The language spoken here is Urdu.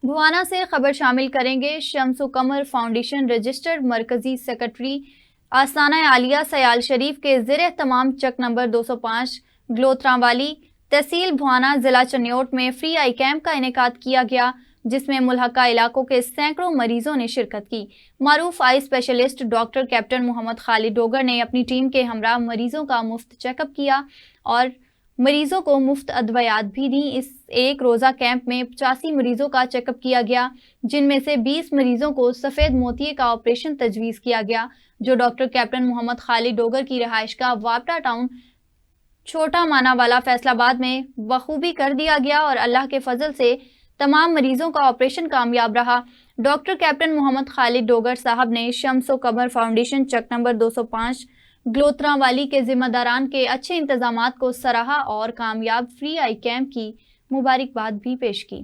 بھوانا سے خبر شامل کریں گے۔ شمس و قمر فاؤنڈیشن رجسٹرڈ مرکزی سیکرٹری آستانہ عالیہ سیال شریف کے زیر اہتمام چک نمبر 205 گلوتراں والی تحصیل بھوانا ضلع چنیوٹ میں فری آئی کیمپ کا انعقاد کیا گیا، جس میں ملحقہ علاقوں کے سینکڑوں مریضوں نے شرکت کی۔ معروف آئی اسپیشلسٹ ڈاکٹر کیپٹن محمد خالد ڈوگر نے اپنی ٹیم کے ہمراہ مریضوں کا مفت چیک اپ کیا اور مریضوں کو مفت ادویات بھی دیں۔ اس ایک روزہ کیمپ میں 85 مریضوں کا چیک اپ کیا گیا، جن میں سے 20 مریضوں کو سفید موتیے کا آپریشن تجویز کیا گیا، جو ڈاکٹر کیپٹن محمد خالد ڈوگر کی رہائش گاہ وابٹا ٹاؤن چھوٹا مانا والا فیصل آباد میں بخوبی کر دیا گیا اور اللہ کے فضل سے تمام مریضوں کا آپریشن کامیاب رہا۔ ڈاکٹر کیپٹن محمد خالد ڈوگر صاحب نے شمس و قمر فاؤنڈیشن چک نمبر 205 گلوتراں والی کے ذمہ داران کے اچھے انتظامات کو سراہا اور کامیاب فری آئی کیمپ کی مبارکباد بھی پیش کی۔